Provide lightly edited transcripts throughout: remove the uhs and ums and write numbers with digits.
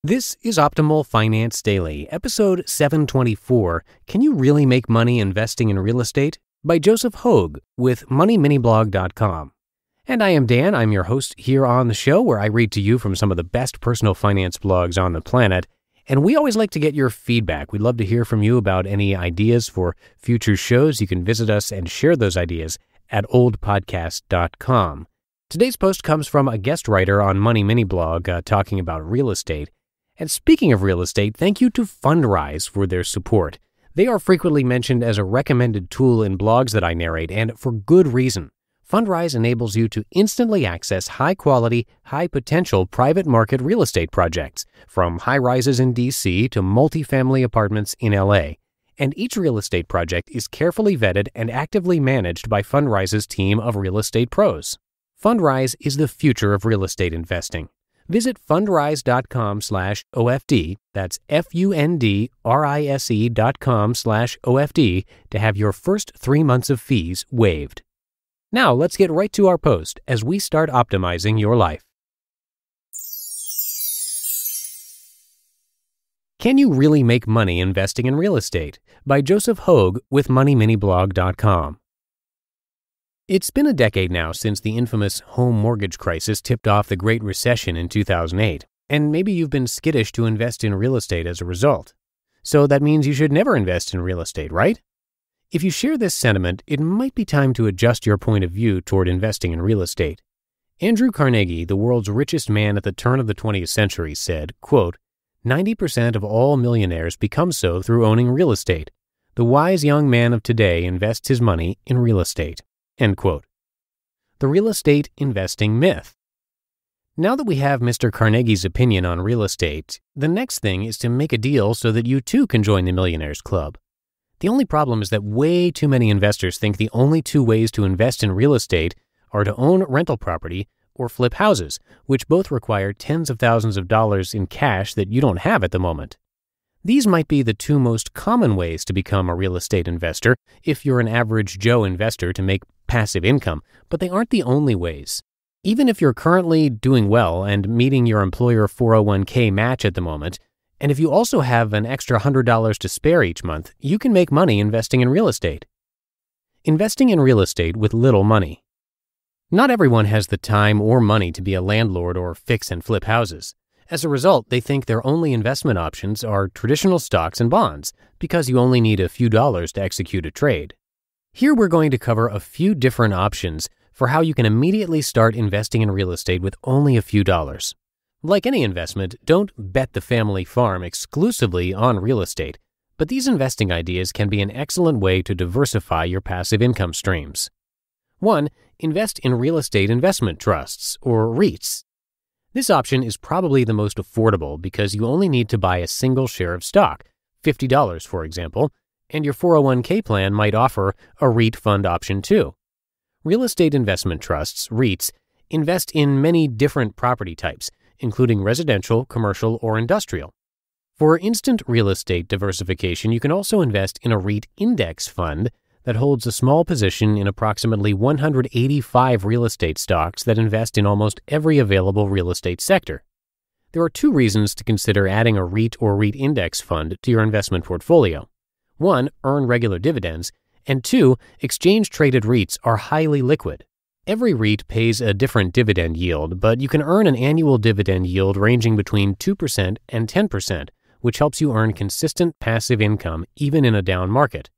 This is Optimal Finance Daily, episode 724, Can You Really Make Money Investing in Real Estate? By Joseph Hogue with MoneyMiniBlog.com. And I am Dan, I'm your host here on the show where I read to you from some of the best personal finance blogs on the planet. And we always like to get your feedback. We'd love to hear from you about any ideas for future shows. You can visit us and share those ideas at oldpodcast.com. Today's post comes from a guest writer on MoneyMiniBlog talking about real estate. And speaking of real estate, thank you to Fundrise for their support. They are frequently mentioned as a recommended tool in blogs that I narrate, and for good reason. Fundrise enables you to instantly access high-quality, high-potential private market real estate projects, from high-rises in D.C. to multifamily apartments in L.A. And each real estate project is carefully vetted and actively managed by Fundrise's team of real estate pros. Fundrise is the future of real estate investing. Visit fundrise.com/OFD, that's fundrise.com/OFD, to have your first 3 months of fees waived. Now let's get right to our post as we start optimizing your life. Can You Really Make Money Investing in Real Estate? By Joseph Hogue with MoneyMiniBlog.com. It's been a decade now since the infamous home mortgage crisis tipped off the Great Recession in 2008, and maybe you've been skittish to invest in real estate as a result. So that means you should never invest in real estate, right? If you share this sentiment, it might be time to adjust your point of view toward investing in real estate. Andrew Carnegie, the world's richest man at the turn of the 20th century, said, quote, 90% of all millionaires become so through owning real estate. The wise young man of today invests his money in real estate. End quote. The real estate investing myth. Now that we have Mr. Carnegie's opinion on real estate, the next thing is to make a deal so that you too can join the Millionaires Club. The only problem is that way too many investors think the only two ways to invest in real estate are to own rental property or flip houses, which both require tens of thousands of dollars in cash that you don't have at the moment. These might be the two most common ways to become a real estate investor if you're an average Joe investor to make passive income, but they aren't the only ways. Even if you're currently doing well and meeting your employer 401k match at the moment, and if you also have an extra $100 to spare each month, you can make money investing in real estate. Investing in real estate with little money. Not everyone has the time or money to be a landlord or fix and flip houses. As a result, they think their only investment options are traditional stocks and bonds because you only need a few dollars to execute a trade. Here we're going to cover a few different options for how you can immediately start investing in real estate with only a few dollars. Like any investment, don't bet the family farm exclusively on real estate, but these investing ideas can be an excellent way to diversify your passive income streams. 1. Invest in real estate investment trusts, or REITs. This option is probably the most affordable because you only need to buy a single share of stock, $50 for example, and your 401k plan might offer a REIT fund option too. Real estate investment trusts, REITs, invest in many different property types, including residential, commercial, or industrial. For instant real estate diversification, you can also invest in a REIT index fund that holds a small position in approximately 185 real estate stocks that invest in almost every available real estate sector. There are two reasons to consider adding a REIT or REIT index fund to your investment portfolio. 1. Earn regular dividends, and 2. Exchange-traded REITs are highly liquid. Every REIT pays a different dividend yield, but you can earn an annual dividend yield ranging between 2% and 10%, which helps you earn consistent passive income even in a down market.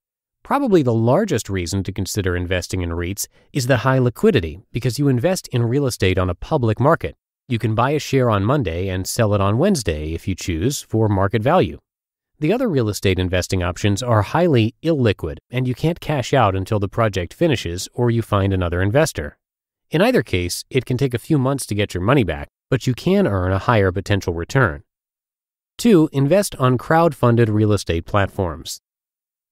Probably the largest reason to consider investing in REITs is the high liquidity, because you invest in real estate on a public market. You can buy a share on Monday and sell it on Wednesday if you choose for market value. The other real estate investing options are highly illiquid, and you can't cash out until the project finishes or you find another investor. In either case, it can take a few months to get your money back, but you can earn a higher potential return. 2. Invest on crowd-funded real estate platforms.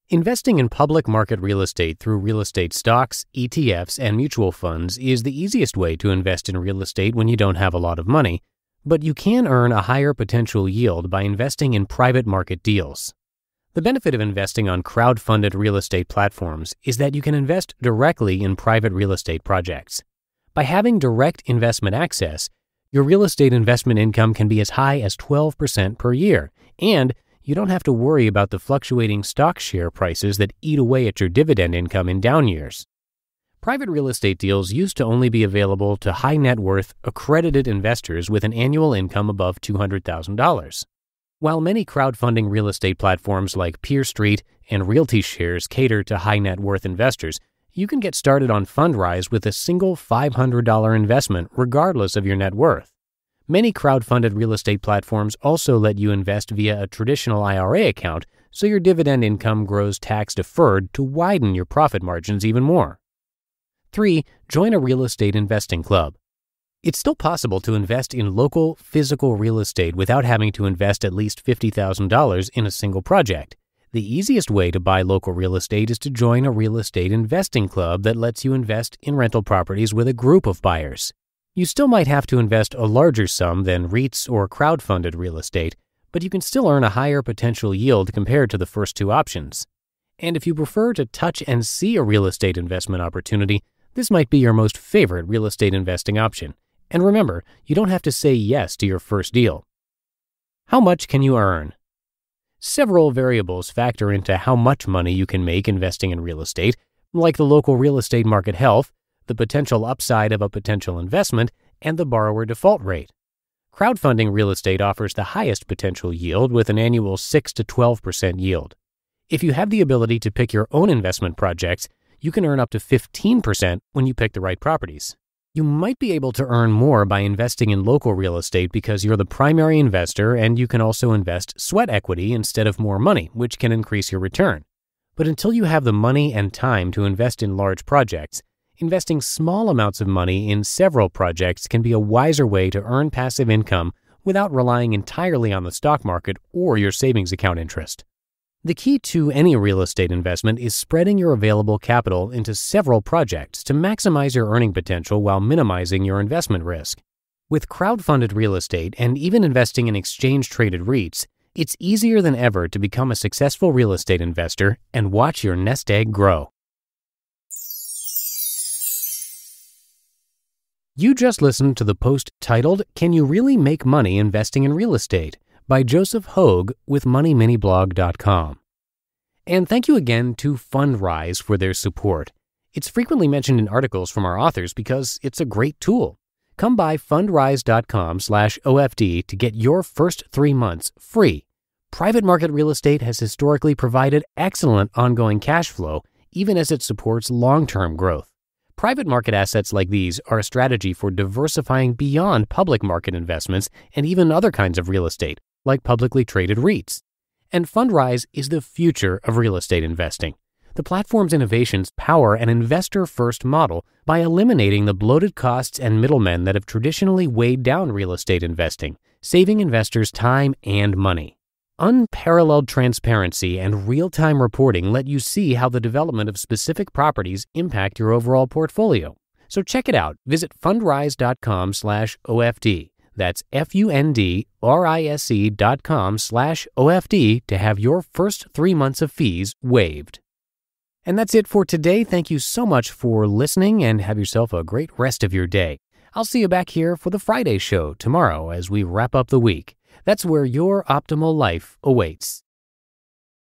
Investing in public market real estate through real estate stocks, ETFs, and mutual funds is the easiest way to invest in real estate when you don't have a lot of money, but you can earn a higher potential yield by investing in private market deals. The benefit of investing on crowd-funded real estate platforms is that you can invest directly in private real estate projects. By having direct investment access, Your real estate investment income can be as high as 12% per year, and you don't have to worry about the fluctuating stock share prices that eat away at your dividend income in down years. Private real estate deals used to only be available to high net worth, accredited investors with an annual income above $200,000. While many crowdfunding real estate platforms like Peer Street and Realty Shares cater to high net worth investors, you can get started on Fundrise with a single $500 investment regardless of your net worth. Many crowdfunded real estate platforms also let you invest via a traditional IRA account, so your dividend income grows tax-deferred to widen your profit margins even more. 3. Join a real estate investing club. It's still possible to invest in local, physical real estate without having to invest at least $50,000 in a single project. The easiest way to buy local real estate is to join a real estate investing club that lets you invest in rental properties with a group of buyers. You still might have to invest a larger sum than REITs or crowdfunded real estate, but you can still earn a higher potential yield compared to the first two options. And if you prefer to touch and see a real estate investment opportunity, this might be your most favorite real estate investing option. And remember, you don't have to say yes to your first deal. How much can you earn? Several variables factor into how much money you can make investing in real estate, like the local real estate market health, the potential upside of a potential investment, and the borrower default rate. Crowdfunding real estate offers the highest potential yield with an annual 6 to 12% yield. If you have the ability to pick your own investment projects, you can earn up to 15% when you pick the right properties. You might be able to earn more by investing in local real estate because you're the primary investor, and you can also invest sweat equity instead of more money, which can increase your return. But until you have the money and time to invest in large projects, investing small amounts of money in several projects can be a wiser way to earn passive income without relying entirely on the stock market or your savings account interest. The key to any real estate investment is spreading your available capital into several projects to maximize your earning potential while minimizing your investment risk. With crowdfunded real estate and even investing in exchange-traded REITs, it's easier than ever to become a successful real estate investor and watch your nest egg grow. You just listened to the post titled, "Can You Really Make Money Investing in Real Estate?" by Joseph Hogue with MoneyMiniBlog.com. And thank you again to Fundrise for their support. It's frequently mentioned in articles from our authors because it's a great tool. Come by fundrise.com/OFD to get your first 3 months free. Private market real estate has historically provided excellent ongoing cash flow, even as it supports long-term growth. Private market assets like these are a strategy for diversifying beyond public market investments and even other kinds of real estate, like publicly traded REITs. And Fundrise is the future of real estate investing. The platform's innovations power an investor-first model by eliminating the bloated costs and middlemen that have traditionally weighed down real estate investing, saving investors time and money. Unparalleled transparency and real-time reporting let you see how the development of specific properties impact your overall portfolio. So check it out. Visit fundrise.com/OFD. That's fundrise.com/OFD to have your first 3 months of fees waived. And that's it for today. Thank you so much for listening, and have yourself a great rest of your day. I'll see you back here for the Friday show tomorrow as we wrap up the week. That's where your optimal life awaits.